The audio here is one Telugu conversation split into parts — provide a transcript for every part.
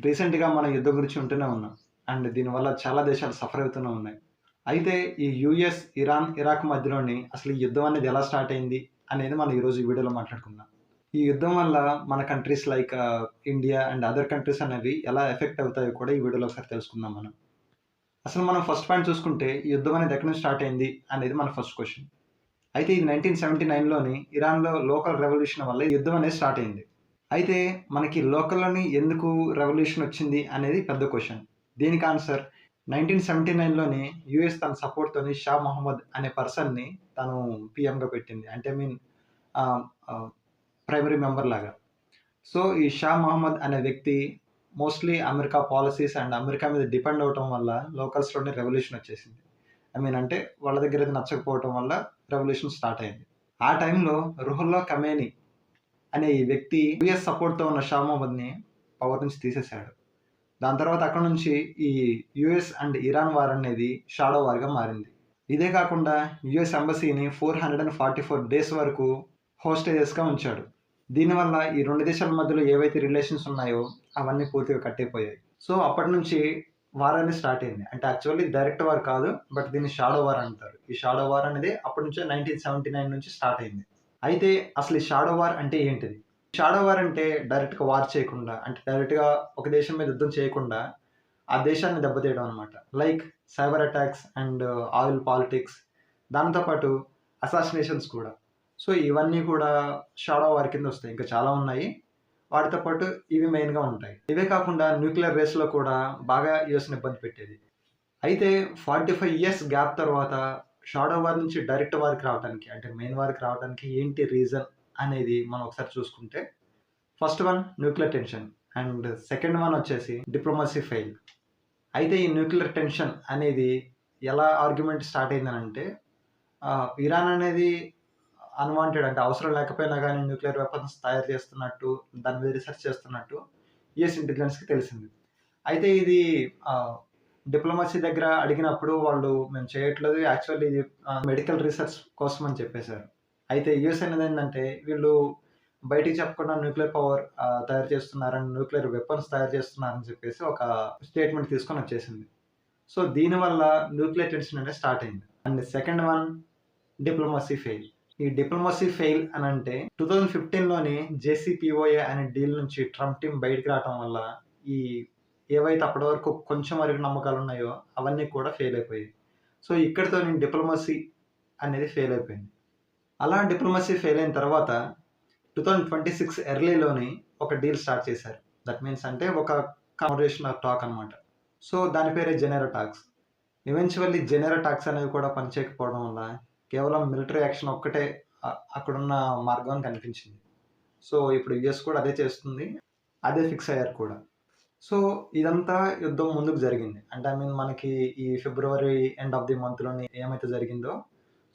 రీసెంట్‌గా మనం యుద్ధం గురించి ఉంటూనే ఉన్నాం. అండ్ దీనివల్ల చాలా దేశాలు సఫర్ అవుతూనే ఉన్నాయి. అయితే ఈ యూఎస్, ఇరాన్, ఇరాక్ మధ్యలోని అసలు ఈ యుద్ధం అనేది ఎలా స్టార్ట్ అయింది అనేది మనం ఈరోజు ఈ వీడియోలో మాట్లాడుకుందాం. ఈ యుద్ధం వల్ల మన countries like India and other countries అనేవి ఎలా ఎఫెక్ట్ అవుతాయో కూడా ఈ వీడియోలో ఒకసారి తెలుసుకుందాం మనం. అసలు మనం ఫస్ట్ పాయింట్ చూసుకుంటే ఈ యుద్ధం అనేది ఎక్కడి నుంచి స్టార్ట్ అయింది అనేది మన ఫస్ట్ క్వెషన్. అయితే ఇది 1979లోని ఇరాన్‌లో లోకల్ రెవల్యూషన్ వల్ల ఈ యుద్ధం అనేది స్టార్ట్ అయింది. అయితే మనకి లోకల్‌లోని ఎందుకు రెవల్యూషన్ వచ్చింది అనేది పెద్ద క్వెషన్. దీనికి ఆన్సర్ 1979లోని యూఎస్ తన సపోర్ట్‌తోని షా మొహమ్మద్ అనే పర్సన్‌ని తను పీఎంగా పెట్టింది. అంటే ఆహ్, ఆహ్, ప్రైమరీ మెంబర్ లాగా. సో, ఈ షా మొహమ్మద్ అనే వ్యక్తి mostly America policies and America మీద డిపెండ్ అవ్వటం వల్ల లోకల్స్‌లోనే రెవల్యూషన్ వచ్చేసింది. అంటే వాళ్ళ దగ్గర అది నచ్చకపోవటం వల్ల రెవల్యూషన్ స్టార్ట్ అయింది. ఆ టైంలో రుహుల్లా ఖమేని అనే ఈ వ్యక్తి యూఎస్ సపోర్ట్‌తో ఉన్న షా మొహమ్మద్‌ని పవర్ నుంచి తీసేశాడు. దాని తర్వాత అక్కడి నుంచి ఈ యూఎస్ అండ్ ఇరాన్ వార్ అనేది షాడో వార్‌గా మారింది. ఇదే కాకుండా యూఎస్ ఎంబసీని 444 డేస్ వరకు హోస్టేజెస్‌గా ఉంచాడు. దీనివల్ల ఈ 2 దేశాల మధ్యలో ఏవైతే రిలేషన్స్ ఉన్నాయో అవన్నీ పూర్తిగా కట్ అయిపోయాయి. సో, అప్పటి నుంచి వార్ అనేది స్టార్ట్ అయింది. అంటే యాక్చువల్లీ డైరెక్ట్ వార్ కాదు. బట్ దీన్ని షాడో వార్ అంటారు. ఈ షాడో వార్ అనేది అప్పటి నుంచే 1979 నుంచి స్టార్ట్ అయింది. అయితే అసలు ఈ షాడో వార్ అంటే ఏంటిది? షాడో వార్ అంటే డైరెక్ట్‌గా వార్ చేయకుండా, అంటే డైరెక్ట్‌గా ఒక దేశం మీద యుద్ధం చేయకుండా, ఆ దేశాన్ని దెబ్బతీయడం అనమాట. Like cyber attacks and oil politics, దానితో పాటు అసాసినేషన్స్ కూడా. సో, ఇవన్నీ కూడా షాడో వార్ కిందొస్తాయి. ఇంకా చాలా ఉన్నాయి. వాటితో పాటు ఇవి మెయిన్‌గా ఉంటాయి. ఇవే కాకుండా న్యూక్లియర్ రేస్‌లో కూడా బాగా యూఎస్‌ని ఇబ్బంది పెట్టేది. అయితే 45 ఇయర్స్ గ్యాప్ తర్వాత షాడో వార్ నుంచి డైరెక్ట్ వార్‌కి రావటానికి, అంటే మెయిన్ వార్‌కి రావడానికి ఏంటి రీజన్ అనేది మనం ఒకసారి చూసుకుంటే, first one nuclear tension and second one వచ్చేసి డిప్లొమసీ ఫెయిల్. అయితే ఈ న్యూక్లియర్ టెన్షన్ అనేది ఎలా ఆర్గ్యుమెంట్ స్టార్ట్ అయిందనంటే, ఇరాన్ అనేది అన్‌వాంటెడ్, అంటే అవసరం లేకపోయినా గానీ న్యూక్లియర్ వెపన్స్ తయారు చేస్తున్నట్టు, దాని మీద రిసర్చ్ చేస్తున్నట్టు యూఎస్ ఇంటెలిజెన్స్‌కి తెలిసింది. అయితే ఇది ఆహ్, డిప్లొమసీ దగ్గర అడిగినప్పుడు వాళ్ళు మేము చేయట్లేదు. యాక్చువల్లీ ఇది మెడికల్ రిసర్చ్ కోసం అని చెప్పేసారు. అయితే యూఎస్ అనేదేంటంటే వీళ్ళు బయటికి చెప్పకుండా న్యూక్లియర్ పవర్ తయారు చేస్తున్నారని, న్యూక్లియర్ వెపన్స్ తయారు చేస్తున్నారని చెప్పేసి ఒక స్టేట్‌మెంట్ తీసుకొనొచ్చేసింది. సో, దీనివల్ల న్యూక్లియర్ టెన్షన్ అనేది స్టార్ట్ అయింది. And second one diplomacy fail. ఈ డిప్లొమసీ ఫెయిల్ అనంటే 2015లోని జేసీపీఓఏ అనే డీల్ నుంచి ట్రంప్ టీమ్ బయటికి రావటం వల్ల ఈ ఏవైతే అప్పటి వరకు కొంచెం వరకు నమ్మకాలున్నాయో అవన్నీ కూడా ఫెయిల్ అయిపోయాయి. సో, ఇక్కడితోని డిప్లొమసీ అనేది ఫెయిల్ అయిపోయింది. అలా డిప్లొమసీ ఫెయిల్ అయిన తర్వాత 2026 ఎర్లీలోని ఒక డీల్ స్టార్ట్ చేశారు. దట్ మీన్స్ అంటే ఒక కన్వర్జేషన్ ఆఫ్ టాక్ అనమాట. సో, దాని పేరే Janeiro talks. Eventually Janeiro talks అనేవి కూడా పనిచేయకపోవడం వల్ల కేవలం మిలిటరీ యాక్షన్ ఒక్కటే అక్కడున్న మార్గం అని కనిపించింది. సో, ఇప్పుడు యూఎస్ కూడా అదే చేస్తుంది. అదే ఫిక్స్ అయ్యారు కూడా. సో, ఇదంతా యుద్ధం ముందుకు జరిగింది. అంటే మనకి ఈ ఫిబ్రవరి ఎండ్ ఆఫ్ ది మంత్‌లోని ఏమైతే జరిగిందో,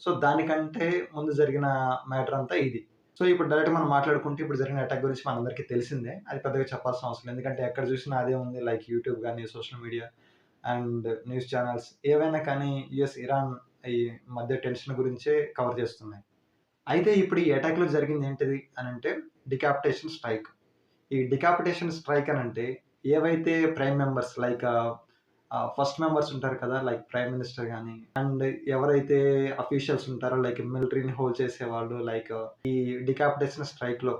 సో, దానికంటే ముందు జరిగిన మ్యాటర్ అంతా ఇది. సో, ఇప్పుడు డైరెక్ట్‌గా మనం మాట్లాడుకుంటే ఇప్పుడు జరిగిన అటాక్ గురించి మనందరికీ తెలిసిందే. అది పెద్దగా చెప్పాల్సిన అవసరం లేదు. ఎందుకంటే ఎక్కడ చూసినా అదే ఉంది. లైక్ యూట్యూబ్ గాని, social media and news channels ఏవైనా కానీ యూఎస్, ఇరాన్ ఈ మధ్య టెన్షన్ గురించే కవర్ చేస్తున్నాయి. అయితే ఇప్పుడు ఈ అటాక్‌లో జరిగింది ఏంటిది అనంటే డికాపిటేషన్ స్ట్రైక్. ఈ డికాపిటేషన్ స్ట్రైక్ అనంటే ఏవైతే prime members like first members ఉంటారు కదా! లైక్ ప్రైమ్ మినిస్టర్ గాని అండ్ ఎవరైతే అఫీషియల్స్ ఉంటారో లైక్ మిలిటరీని హోల్డ్ చేసేవాళ్ళు లైక్ ఈ డికాపిటేషన్ స్ట్రైక్‌లో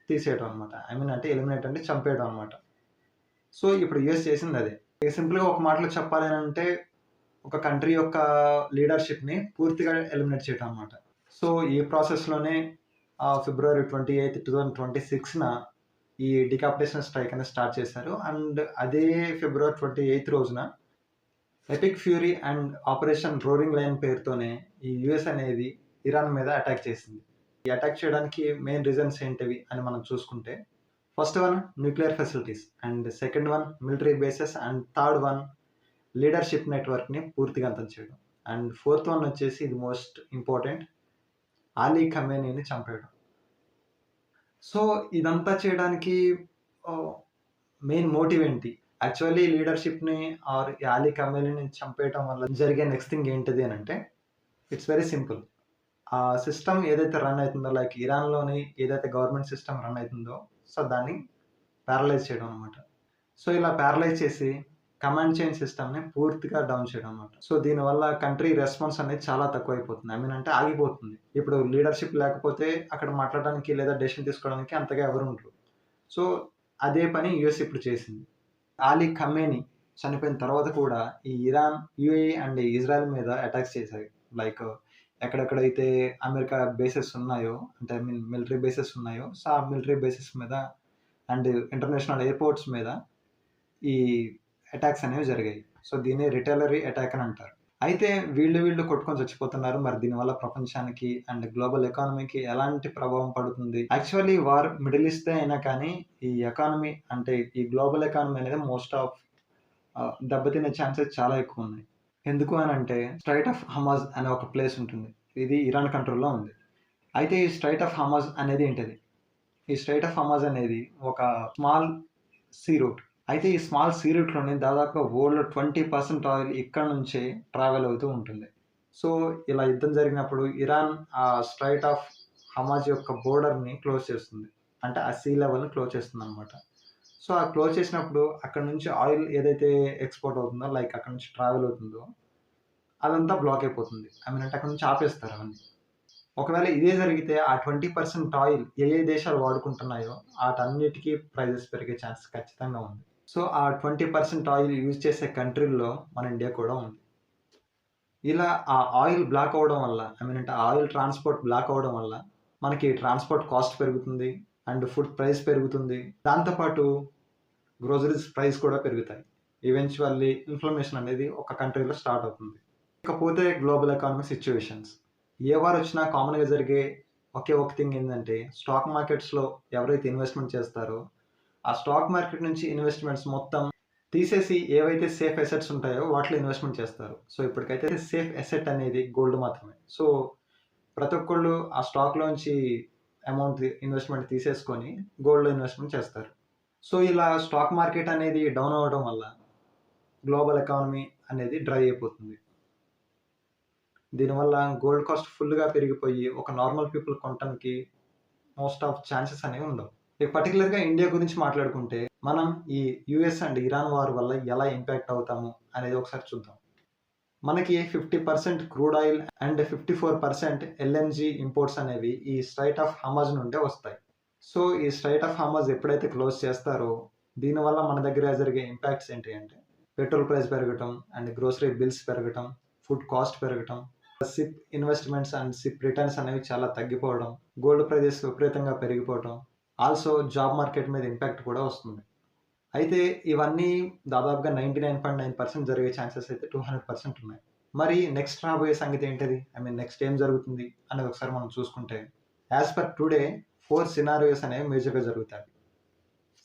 తీసేయడం అన్నమాట. అంటే ఎలిమినేట్ అంటే చంపేయడం అన్నమాట. సో, ఇప్పుడు యూఎస్ చేసిందదే. ఇక సింపుల్‌గా ఒక మాటలో చెప్పాలి అనంటే ఒక కంట్రీ యొక్క లీడర్‌షిప్‌ని పూర్తిగా ఎలిమినేట్ చేయటం అన్నమాట. సో, ఈ ప్రాసెస్‌లోనే ఫిబ్రవరి 28, 2026న ఈ డికాపిటేషన్ స్ట్రైక్ అనేది స్టార్ట్ చేశారు. అండ్ అదే ఫిబ్రవరి 28 రోజున epic fury and operation roaring lion పేరుతోనే ఈ యూఎస్ అనేది ఇరాన్ మీద అటాక్ చేసింది. ఈ అటాక్ చేయడానికి మెయిన్ రీజన్స్ ఏంటివి అని మనం చూసుకుంటే, first one nuclear facilities and second one military bases and third one leadership నెట్‌వర్క్‌ని పూర్తిగా అంతం చేయడం. అండ్ ఫోర్త్ వన్ వచ్చేసి ఇది మోస్ట్ ఇంపార్టెంట్, అలీ ఖమేనీని చంపేయడం. సో, ఇదంతా చేయడానికి ఆహ్, మెయిన్ మోటివ్ ఏంటి? యాక్చువల్లీ లీడర్‌షిప్‌ని ఆర్ ఈ అలీ ఖమేనీని చంపేయటం వల్ల జరిగే నెక్స్ట్ థింగ్ ఏంటిది అనంటే, ఇట్స్ వెరీ సింపుల్. ఆ సిస్టమ్ ఏదైతే రన్ అయితుందో లైక్ ఇరాన్‌లోని ఏదైతే గవర్నమెంట్ సిస్టమ్ రన్ అయితుందో, సో, దాన్ని పారలైజ్ చేయడం అన్నమాట. సో ఇలా ప్యారలైజ్ చేసి కమాండ్ చైన్ సిస్టమ్‌ని పూర్తిగా డౌన్ చేయడం అన్నమాట. సో దీనివల్ల కంట్రీ రెస్పాన్స్ అనేది చాలా తక్కువైపోతుంది. ఐ మీన్ అంటే ఆగిపోతుంది. ఇప్పుడు లీడర్‌షిప్ లేకపోతే అక్కడ మాట్లాడడానికి లేదా డెసిషన్ తీసుకోవడానికి అంతగా ఎవరు ఉండరు. సో అదే పని యూఎస్ ఇప్పుడు చేసింది. అలీ ఖమేని చనిపోయిన తర్వాత కూడా ఈ ఇరాన్, యూఏఈ అండ్ ఇజ్రాయెల్ మీద అటాక్స్ చేశాయి. లైక్ ఎక్కడెక్కడైతే అమెరికా బేసెస్ ఉన్నాయో, అంటే ఐ మీన్ మిలిటరీ బేసెస్ ఉన్నాయో, సో ఆ మిలిటరీ బేసెస్ మీద అండ్ ఇంటర్నేషనల్ ఎయిర్‌పోర్ట్స్ మీద ఈ అటాక్స్ అనేవి జరిగాయి. సో దీన్ని రిటాలియరీ అటాక్ అని అంటారు. అయితే వీళ్ళు కొట్టుకొని చచ్చిపోతున్నారు. మరి దీనివల్ల ప్రపంచానికి అండ్ గ్లోబల్ ఎకానమీకి ఎలాంటి ప్రభావం పడుతుంది? యాక్చువల్లీ వార్ మిడిల్ ఈస్టే అయినా కానీ ఈ ఎకానమీ అంటే ఈ గ్లోబల్ ఎకానమీ అనేది మోస్ట్ ఆఫ్ దెబ్బతినే ఛాన్సెస్ చాలా ఎక్కువ ఉన్నాయి. ఎందుకు అనంటే స్ట్రైట్ ఆఫ్ హమాజ్ అనే ఒక ప్లేస్ ఉంటుంది. ఇది ఇరాన్ కంట్రోల్‌లో ఉంది. అయితే ఈ స్ట్రైట్ ఆఫ్ హమాజ్ అనేది ఏంటిది? ఈ స్ట్రైట్ ఆఫ్ హమాజ్ అనేది ఒక స్మాల్ సీ రూట్. అయితే ఈ స్మాల్ సీ రూట్‌లోనే దాదాపుగా వరల్డ్‌లో 20% ఆయిల్ ఇక్కడ నుంచే ట్రావెల్ అవుతూ ఉంటుంది. సో ఇలా యుద్ధం జరిగినప్పుడు ఇరాన్ ఆ స్ట్రైట్ ఆఫ్ హమాజ్ యొక్క బోర్డర్‌ని క్లోజ్ చేస్తుంది. అంటే ఆ సీ లెవెల్‌ని క్లోజ్ చేస్తుందన్నమాట. సో ఆ క్లోజ్ చేసినప్పుడు అక్కడి నుంచి ఆయిల్ ఏదైతే ఎక్స్‌పోర్ట్ అవుతుందో, లైక్ అక్కడి నుంచి ట్రావెల్ అవుతుందో అదంతా బ్లాక్ అయిపోతుంది. ఐ మీన్ అంటే అక్కడి నుంచి ఆపేస్తారు అవన్నీ. ఒకవేళ ఇదే జరిగితే ఆ 20% ఆయిల్ ఏ దేశాలు వాడుకుంటున్నాయో ఆటన్నిటికి ప్రైజెస్ పెరిగే ఛాన్స్ ఖచ్చితంగా ఉంది. సో ఆ 20% ఆయిల్ యూజ్ చేసే కంట్రీల్లో మన ఇండియా కూడా ఉంది. ఇలా ఆ ఆయిల్ బ్లాక్ అవ్వడం వల్ల, ఐ మీన్ అంటే ఆయిల్ ట్రాన్స్‌పోర్ట్ బ్లాక్ అవ్వడం వల్ల మనకి ట్రాన్స్‌పోర్ట్ కాస్ట్ పెరుగుతుంది. అండ్ ఫుడ్ ప్రైస్ పెరుగుతుంది. దాంతో పాటు గ్రోసరీస్ ప్రైస్ కూడా పెరుగుతాయి. ఈవెన్చువల్లీ ఇన్‌ఫ్లమేషన్ అనేది ఒక కంట్రీలో స్టార్ట్ అవుతుంది. ఇకపోతే global economy situations. A war వచ్చినా కామన్‌గా జరిగే ఒకే ఒక థింగ్ ఏందంటే స్టాక్ మార్కెట్స్‌లో ఎవరైతే ఇన్వెస్ట్‌మెంట్ చేస్తారో, ఆ స్టాక్ మార్కెట్ నుంచి ఇన్వెస్ట్‌మెంట్స్ మొత్తం తీసేసి ఏవైతే సేఫ్ అసెట్స్ ఉంటాయో వాటిలో ఇన్వెస్ట్‌మెంట్ చేస్తారు. సో ఇప్పటికైతే సేఫ్ అసెట్ అనేది గోల్డ్ మాత్రమే. సో ప్రతి ఒక్కళ్ళు ఆ స్టాక్‌లోంచి అమౌంట్ ఇన్వెస్ట్‌మెంట్ తీసేసుకొని గోల్డ్‌లో ఇన్వెస్ట్‌మెంట్ చేస్తారు. సో ఇలా స్టాక్ మార్కెట్ అనేది డౌన్ అవ్వడం వల్ల గ్లోబల్ ఎకానమీ అనేది డ్రై అయిపోతుంది. దీనివల్ల గోల్డ్ కాస్ట్ ఫుల్‌గా పెరిగిపోయి ఒక నార్మల్ పీపుల్ కొనటానికి మోస్ట్ ఆఫ్ ఛాన్సెస్ అనేవి ఉండవు. ఇక పర్టిక్యులర్‌గా ఇండియా గురించి మాట్లాడుకుంటే మనం ఈ యూఎస్ అండ్ ఇరాన్ వార్ వల్ల ఎలా ఇంపాక్ట్ అవుతాము అనేది ఒకసారి చూద్దాం. మనకి 50% crude oil and 54% LNG imports అనేవి ఈ స్ట్రైట్ ఆఫ్ హమాజ్ నుండే వస్తాయి. సో ఈ స్ట్రైట్ ఆఫ్ హమాజ్ ఎప్పుడైతే క్లోజ్ చేస్తారో దీనివల్ల మన దగ్గర జరిగే ఇంపాక్ట్స్ ఏంటి అంటే పెట్రోల్ ప్రైస్ పెరగటం అండ్ గ్రోసరీ బిల్స్ పెరగటం, ఫుడ్ కాస్ట్ పెరగటం, SIP investments and SIP returns అనేవి చాలా తగ్గిపోవడం, గోల్డ్ ప్రైజెస్ విపరీతంగా పెరిగిపోవటం, ఆల్సో జాబ్ మార్కెట్ మీద ఇంపాక్ట్ కూడా వస్తుంది. అయితే ఇవన్నీ దాదాపుగా 99.9% జరిగే ఛాన్సెస్ అయితే 200% ఉన్నాయి. మరి నెక్స్ట్ రాబోయే సంగతి ఏంటిది? ఐ మీన్ నెక్స్ట్ ఏం జరుగుతుంది అనేది ఒకసారి మనం చూసుకుంటే, యాస్ పర్ టుడే 4 సినారియోస్ అనేవి మేజర్‌గా జరుగుతాయి.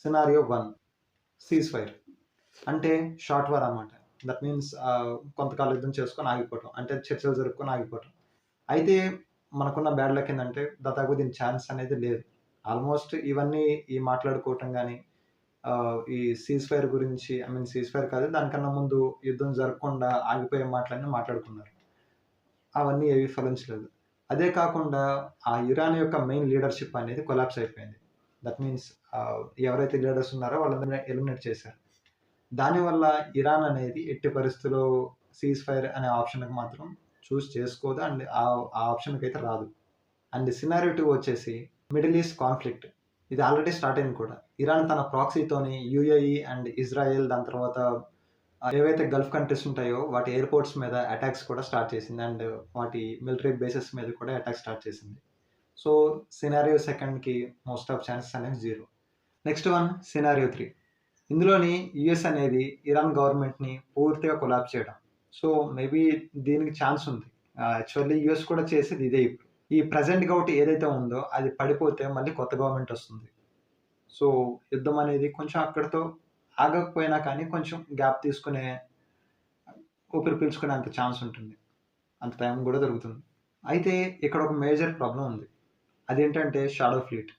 సినారియో 1 సీజ్ ఫైర్ అంటే షార్ట్ వార్ అన్నమాట. దట్ మీన్స్ కొంతకాలం యుద్ధం చేసుకొని ఆగిపోవటం. అంటే చర్చలు జరుపుకొని ఆగిపోవటం. అయితే మనకున్న బ్యాడ్ లక్ ఏందంటే దాదాపు దీని ఛాన్స్ అనేది లేదు. ఆల్మోస్ట్ ఇవన్నీ ఈ మాట్లాడుకోవటం గాని, ఈ సీజ్ ఫైర్ గురించి ఐ మీన్ సీజ్ ఫైర్ కాదు దానికన్నా ముందు యుద్ధం జరగకుండా ఆగిపోయే మాటలన్నీ మాట్లాడుకున్నారు. అవన్నీ ఏవి ఫలించలేదు. అదే కాకుండా ఆ ఇరాన్ యొక్క మెయిన్ లీడర్‌షిప్ అనేది కొలాప్స్ అయిపోయింది. దట్ మీన్స్ ఎవరైతే లీడర్స్ ఉన్నారో వాళ్ళందరిని ఎలిమినేట్ చేశారు. దానివల్ల ఇరాన్ అనేది ఎట్టి పరిస్థితిలో సీజ్ ఫైర్ అనే ఆప్షన్‌కి మాత్రం చేసుకోదు. అండ్ ఆ ఆప్షన్‌కైతే రాదు. అండ్ సినారియో 2 వచ్చేసి మిడిల్ ఈస్ట్ కాన్‌ఫ్లిక్ట్. ఇది ఆల్రెడీ స్టార్ట్ అయింది కూడా. ఇరాన్ తన ప్రాక్సీతోని యూఏఈ అండ్ ఇజ్రాయెల్ దాని తర్వాత ఏవైతే గల్ఫ్ కంట్రీస్ ఉంటాయో వాటి ఎయిర్‌పోర్ట్స్ మీద అటాక్స్ కూడా స్టార్ట్ చేసింది. అండ్ వాటి మిలిటరీ బేసెస్ మీద కూడా అటాక్ స్టార్ట్ చేసింది. సో సినారియో 2కి మోస్ట్ ఆఫ్ ఛాన్సెస్ అనేవి 0. Next one scenario 3. ఇందులోని యూఎస్ అనేది ఇరాన్ గవర్నమెంట్‌ని పూర్తిగా కొలాప్స్ చేయడం. సో మేబీ దీనికి ఛాన్స్ ఉంది. యాక్చువల్లీ యూఎస్ కూడా చేసేది ఇదే ఇప్పుడు. ఈ ప్రెజెంట్ గౌట్ ఏదైతే ఉందో అది పడిపోతే మళ్ళీ కొత్త గవర్నమెంట్ వస్తుంది. సో యుద్ధం అనేది కొంచెం అక్కడితో ఆగకపోయినా కానీ కొంచెం గ్యాప్ తీసుకునే ఊపిరి పీల్చుకునే అంత ఛాన్స్ ఉంటుంది. అంత టైం కూడా దొరుకుతుంది. అయితే ఇక్కడ ఒక మేజర్ ప్రాబ్లమ్ ఉంది. అదేంటంటే షాడో ఫ్లీట్.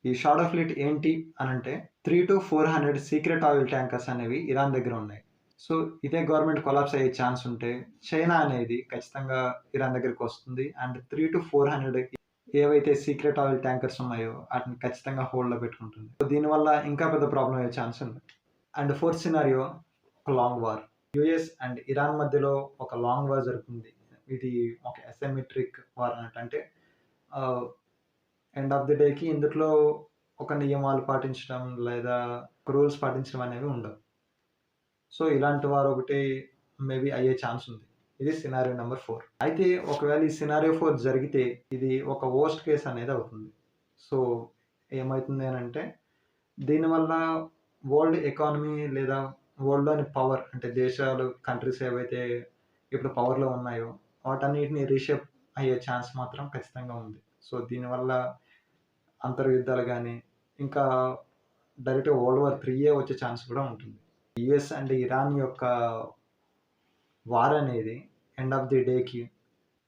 ఈ షాడో ఫ్లీట్ ఏంటి అనంటే 300-400 సీక్రెట్ ఆయిల్ ట్యాంకర్స్ అనేవి ఇరాన్ దగ్గర ఉన్నాయి. సో ఇదే గవర్నమెంట్ కొలాప్స్ అయ్యే ఛాన్స్ ఉంటే చైనా అనేది ఖచ్చితంగా ఇరాన్ దగ్గరికి వస్తుంది. అండ్ 300-400 ఏవైతే సీక్రెట్ ఆయిల్ ట్యాంకర్స్ ఉన్నాయో వాటిని ఖచ్చితంగా హోల్డ్‌లో పెట్టుకుంటుంది. సో దీనివల్ల ఇంకా పెద్ద ప్రాబ్లమ్ అయ్యే ఛాన్స్ ఉంది. అండ్ ఫోర్త్ సినారియో ఒక long war. US and Iran మధ్యలో ఒక లాంగ్ వార్ జరుగుతుంది. ఇది ఒక అసిమెట్రిక్ వార్ అన్నట్టు. అంటే ఎండ్ ఆఫ్ ది డేకి ఇందులో ఒక నియమాలు పాటించడం లేదా రూల్స్ పాటించడం అనేవి ఉండవు. సో ఇలాంటి వారు ఒకటి మేబీ అయ్యే ఛాన్స్ ఉంది. ఇది సినారియో నెంబర్ 4. అయితే ఒకవేళ ఈ సినారియో 4 జరిగితే ఇది ఒక వర్స్ట్ కేస్ అనేది అవుతుంది. సో ఏమవుతుంది అనంటే దీనివల్ల వరల్డ్ ఎకానమీ లేదా వరల్డ్‌లోని పవర్ అంటే దేశాలు, కంట్రీస్ ఏవైతే ఇప్పుడు పవర్‌లో ఉన్నాయో వాటన్నిటిని రీషేప్ అయ్యే ఛాన్స్ మాత్రం ఖచ్చితంగా ఉంది. సో దీనివల్ల అంతర్యుద్ధాలు గానీ, ఇంకా డైరెక్ట్‌గా వరల్డ్ వార్ 3 వచ్చే ఛాన్స్ కూడా ఉంటుంది. యూఎస్ అండ్ ఇరాన్ యొక్క వార్ అనేది ఎండ్ ఆఫ్ ది డేకి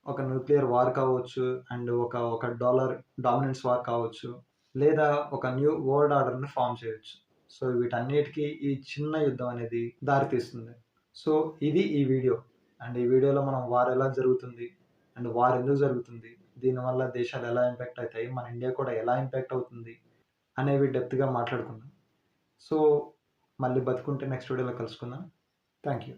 ఒక న్యూక్లియర్ వార్ కావచ్చు, అండ్ ఒక డాలర్ డామినెన్స్ వార్ కావచ్చు, లేదా ఒక న్యూ వరల్డ్ ఆర్డర్‌ని ఫార్మ్ చేయొచ్చు. సో వీటన్నిటికి ఈ చిన్న యుద్ధం అనేది దారితీస్తుంది. సో ఇది ఈ వీడియో. అండ్ ఈ వీడియోలో మనం వార్ ఎలా జరుగుతుంది, అండ్ వార్ ఎందుకు జరుగుతుంది, దీనివల్ల దేశాలు ఎలా ఇంపాక్ట్ అవుతాయి, మన ఇండియా కూడా ఎలా ఇంపాక్ట్ అవుతుంది అనేవి డెప్త్‌గా మాట్లాడుకున్నాం. సో మళ్ళీ బతికుంటే నెక్స్ట్ వీడియోలో కలుసుకుందాం. Thank you.